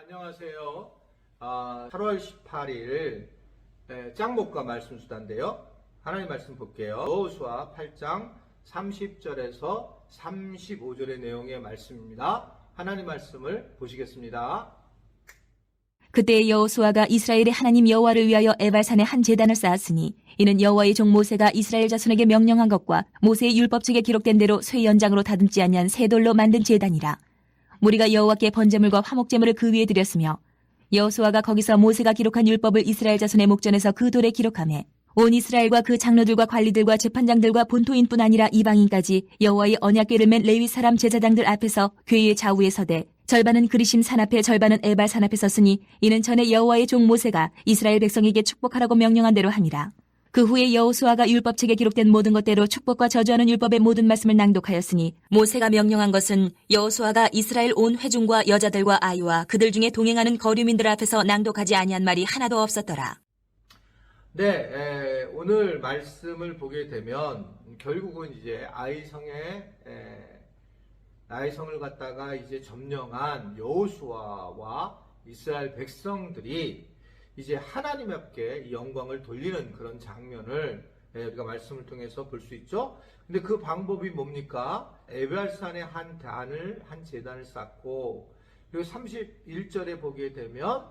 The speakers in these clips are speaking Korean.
안녕하세요. 8월 18일 짱목과 말씀 수단인데요. 하나님 말씀 볼게요. 여호수아 8장 30절에서 35절의 내용의 말씀입니다. 하나님 말씀을 보시겠습니다. 그때 여호수아가 이스라엘의 하나님 여호와를 위하여 에발산에 한 제단을 쌓았으니 이는 여호와의 종 모세가 이스라엘 자손에게 명령한 것과 모세의 율법책에 기록된 대로 쇠 연장으로 다듬지 아니한 새 돌로 만든 제단이라. 무리가 여호와께 번제물과 화목제물을 그 위에 드렸으며 여호수아가 거기서 모세가 기록한 율법을 이스라엘 자손의 목전에서 그 돌에 기록하매 온 이스라엘과 그 장로들과 관리들과 재판장들과 본토인뿐 아니라 이방인까지 여호와의 언약궤를 맨 레위 사람 제사장들 앞에서 궤의 좌우에 서되 절반은 그리심 산 앞에 절반은 에발 산 앞에 섰으니 이는 전에 여호와의 종 모세가 이스라엘 백성에게 축복하라고 명령한 대로 하니라. 그 후에 여호수아가 율법책에 기록된 모든 것대로 축복과 저주하는 율법의 모든 말씀을 낭독하였으니 모세가 명령한 것은 여호수아가 이스라엘 온 회중과 여자들과 아이와 그들 중에 동행하는 거류민들 앞에서 낭독하지 아니한 말이 하나도 없었더라. 네, 오늘 말씀을 보게 되면 결국은 이제 아이성을 갖다가 이제 점령한 여호수아와 이스라엘 백성들이 이제 하나님 앞에 이 영광을 돌리는 그런 장면을 우리가 말씀을 통해서 볼 수 있죠. 근데 그 방법이 뭡니까? 에발산에 한 제단을 쌓고, 그리고 31절에 보게 되면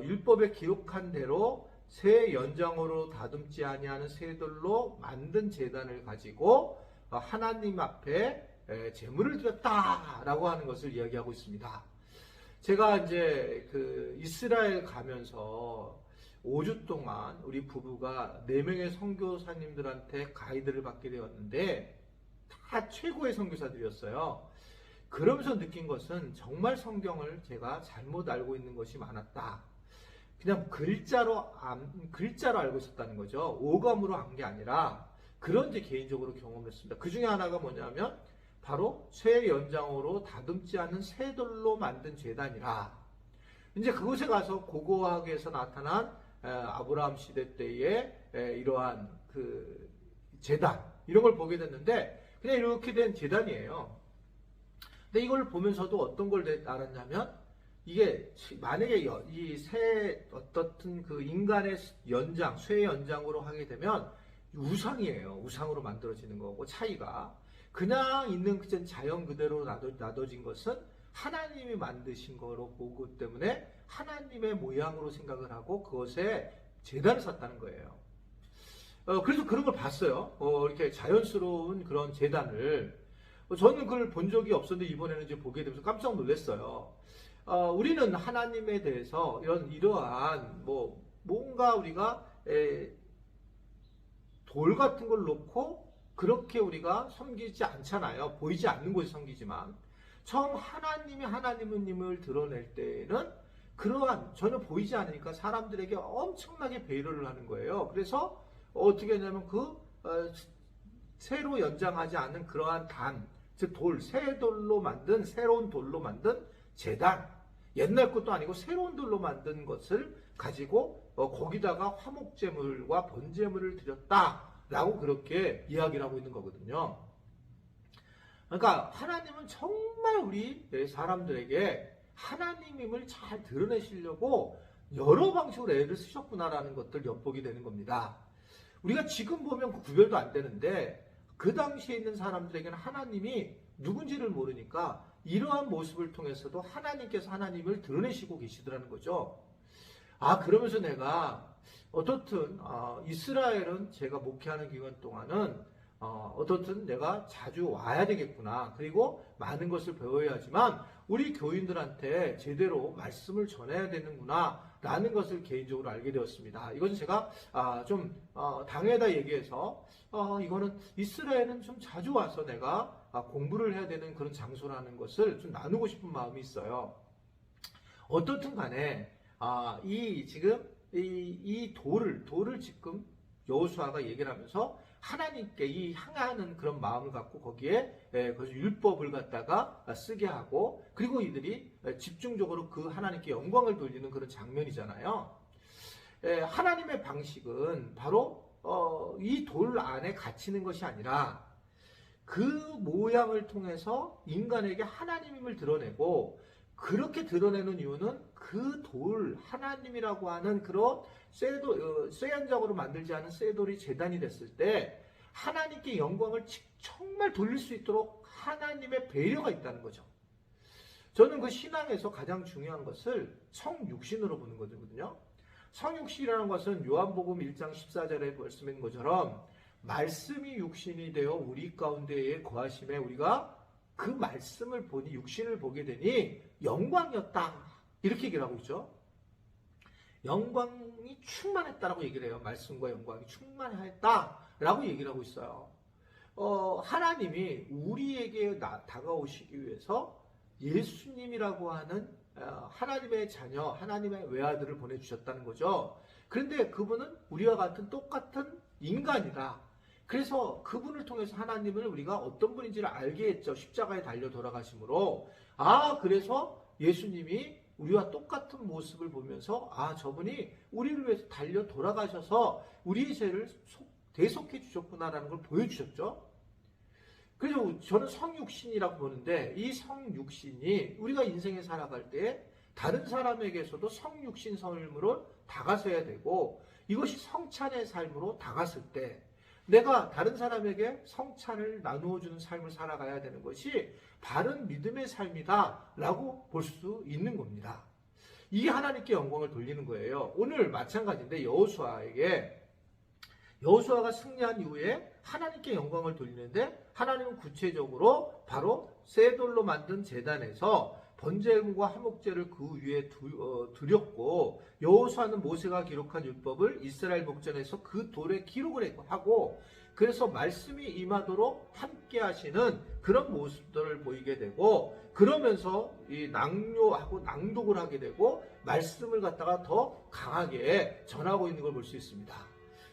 율법에 기록한 대로 새 연장으로 다듬지 아니하는 새 돌로 만든 제단을 가지고 하나님 앞에 제물을 드렸다라고 하는 것을 이야기하고 있습니다. 제가 이제 이스라엘 가면서 5주 동안 우리 부부가 4명의 선교사님들한테 가이드를 받게 되었는데 다 최고의 선교사들이었어요. 그러면서 느낀 것은 정말 성경을 제가 잘못 알고 있는 것이 많았다. 그냥 글자로 알고 있었다는 거죠. 오감으로 한 게 아니라 그런 제 개인적으로 경험을 했습니다. 그 중에 하나가 뭐냐면 바로 쇠 연장으로 다듬지 않은 새 돌로 만든 제단이라. 이제 그곳에 가서 고고학에서 나타난 아브라함 시대 때의 이러한 그 제단 이런 걸 보게 됐는데 그냥 이렇게 된 제단이에요. 근데 이걸 보면서도 어떤 걸 알았냐면 이게 만약에 어떻든 그 인간의 연장, 쇠 연장으로 하게 되면 우상이에요. 우상으로 만들어지는 거고 차이가. 그냥 있는 자연 그대로 놔둬진 것은 하나님이 만드신 거로 보기 때문에 하나님의 모양으로 생각을 하고 그것에 제단을 쌓았다는 거예요. 그래서 그런 걸 봤어요. 이렇게 자연스러운 그런 제단을. 저는 그걸 본 적이 없었는데 이번에는 이제 보게 되면서 깜짝 놀랐어요. 우리는 하나님에 대해서 이러한 뭔가 우리가 돌 같은 걸 놓고 그렇게 우리가 섬기지 않잖아요. 보이지 않는 곳에 섬기지만 처음 하나님을 드러낼 때는 그러한 전혀 보이지 않으니까 사람들에게 엄청나게 배려를 하는 거예요. 그래서 어떻게 하냐면 새로 연장하지 않은 그러한 즉 새 돌로 만든 새로운 돌로 만든 제단, 옛날 것도 아니고 새로운 돌로 만든 것을 가지고 거기다가 화목제물과 번제물을 드렸다라고 그렇게 이야기를 하고 있는 거거든요. 그러니까 하나님은 정말 우리 사람들에게 하나님임을 잘 드러내시려고 여러 방식으로 애를 쓰셨구나라는 것들 엿보게 되는 겁니다. 우리가 지금 보면 구별도 안 되는데 그 당시에 있는 사람들에게는 하나님이 누군지를 모르니까 이러한 모습을 통해서도 하나님께서 하나님을 드러내시고 계시더라는 거죠. 그러면서 내가 어떻든 이스라엘은 제가 목회하는 기간 동안은 어떻든 내가 자주 와야 되겠구나. 그리고 많은 것을 배워야 하지만 우리 교인들한테 제대로 말씀을 전해야 되는구나 라는 것을 개인적으로 알게 되었습니다. 이것은 제가 당에다 얘기해서 이거는 이스라엘은 좀 자주 와서 내가 공부를 해야 되는 그런 장소라는 것을 좀 나누고 싶은 마음이 있어요. 어떻든 간에 이 돌을 지금 여호수아가 얘기를 하면서 하나님께 향하는 그런 마음을 갖고 거기에 율법을 갖다가 쓰게 하고 그리고 이들이 집중적으로 그 하나님께 영광을 돌리는 그런 장면이잖아요. 하나님의 방식은 바로 이 돌 안에 갇히는 것이 아니라 그 모양을 통해서 인간에게 하나님임을 드러내고 그렇게 드러내는 이유는 그 돌, 하나님이라고 하는 그런 쇠연작으로 만들지 않은 쇠돌이 제단이 됐을 때 하나님께 영광을 정말 돌릴 수 있도록 하나님의 배려가 있다는 거죠. 저는 그 신앙에서 가장 중요한 것을 성육신으로 보는 거거든요. 성육신이라는 것은 요한복음 1장 14절에 말씀인 것처럼 말씀이 육신이 되어 우리 가운데에 거하심에 우리가 그 말씀을 보니 육신을 보게 되니 영광이었다. 이렇게 얘기를 하고 있죠. 영광이 충만했다라고 얘기를 해요. 말씀과 영광이 충만했다라고 얘기를 하고 있어요. 하나님이 우리에게 다가오시기 위해서 예수님이라고 하는 하나님의 자녀, 하나님의 외아들을 보내주셨다는 거죠. 그런데 그분은 우리와 같은 똑같은 인간이다. 그래서 그분을 통해서 하나님을 우리가 어떤 분인지를 알게 했죠. 십자가에 달려 돌아가심으로. 그래서 예수님이 우리와 똑같은 모습을 보면서 저분이 우리를 위해서 달려 돌아가셔서 우리의 죄를 대속해 주셨구나라는 걸 보여주셨죠. 그래서 저는 성육신이라고 보는데 이 성육신이 우리가 인생에 살아갈 때 다른 사람에게서도 성육신 삶으로 다가서야 되고 이것이 성찬의 삶으로 다갔을 때 내가 다른 사람에게 성찬을 나누어주는 삶을 살아가야 되는 것이 바른 믿음의 삶이다라고 볼 수 있는 겁니다. 이게 하나님께 영광을 돌리는 거예요. 오늘 마찬가지인데 여호수아가 승리한 이후에 하나님께 영광을 돌리는데 하나님은 구체적으로 바로 쇠돌로 만든 제단에서 번제물과 화목제를 그 위에 드렸고 여호수아는 모세가 기록한 율법을 이스라엘 목전에서 그 돌에 기록을 하고 그래서 말씀이 임하도록 함께 하시는 그런 모습들을 보이게 되고 그러면서 이 낭요하고 낭독을 하게 되고 말씀을 갖다가 더 강하게 전하고 있는 걸 볼 수 있습니다.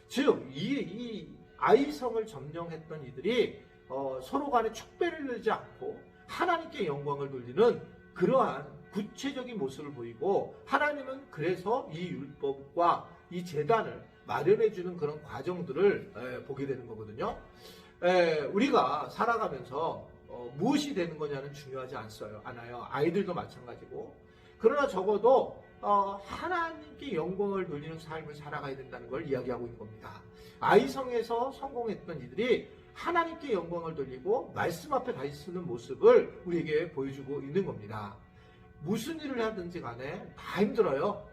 즉 이 아이성을 점령했던 이들이 서로 간에 축배를 내지 않고 하나님께 영광을 돌리는 그러한 구체적인 모습을 보이고 하나님은 그래서 이 율법과 이 제단을 마련해주는 그런 과정들을 보게 되는 거거든요. 우리가 살아가면서 무엇이 되는 거냐는 중요하지 않아요. 아이들도 마찬가지고. 그러나 적어도 하나님께 영광을 돌리는 삶을 살아가야 된다는 걸 이야기하고 있는 겁니다. 아이성에서 성공했던 이들이 하나님께 영광을 돌리고 말씀 앞에 다시 서는 모습을 우리에게 보여주고 있는 겁니다. 무슨 일을 하든지 간에 다 힘들어요.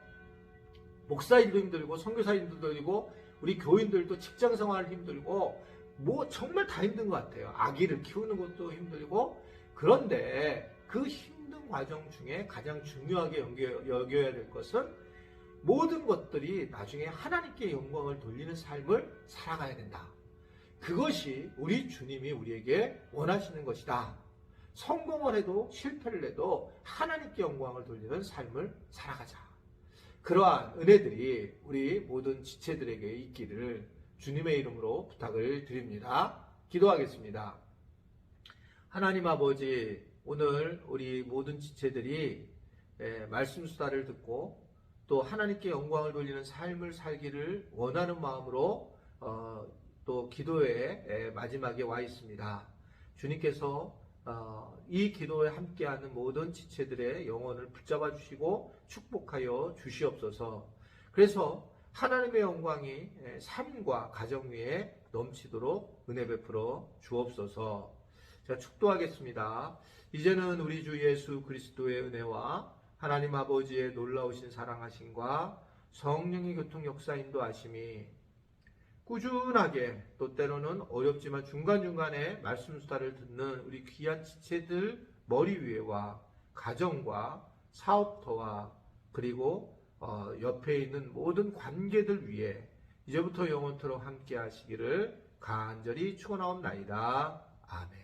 목사일도 힘들고 선교사 일도 힘들고 우리 교인들도 직장생활 힘들고 정말 다 힘든 것 같아요. 아기를 키우는 것도 힘들고 그런데 그 힘든 과정 중에 가장 중요하게 여겨야 될 것은 모든 것들이 나중에 하나님께 영광을 돌리는 삶을 살아가야 된다. 그것이 우리 주님이 우리에게 원하시는 것이다. 성공을 해도 실패를 해도 하나님께 영광을 돌리는 삶을 살아가자. 그러한 은혜들이 우리 모든 지체들에게 있기를 주님의 이름으로 부탁을 드립니다. 기도하겠습니다. 하나님 아버지, 오늘 우리 모든 지체들이 말씀 수다를 듣고 또 하나님께 영광을 돌리는 삶을 살기를 원하는 마음으로 또 기도의 마지막에 와 있습니다. 주님께서 이 기도에 함께하는 모든 지체들의 영혼을 붙잡아 주시고 축복하여 주시옵소서. 그래서 하나님의 영광이 삶과 가정 위에 넘치도록 은혜 베풀어 주옵소서. 자, 축도하겠습니다. 이제는 우리 주 예수 그리스도의 은혜와 하나님 아버지의 놀라우신 사랑하심과 성령의 교통 역사 인도하심이 꾸준하게 또 때로는 어렵지만 중간중간에 말씀 수다를 듣는 우리 귀한 지체들 머리 위에와 가정과 사업터와 그리고 옆에 있는 모든 관계들 위에 이제부터 영원토록 함께 하시기를 간절히 축원하옵나이다. 아멘.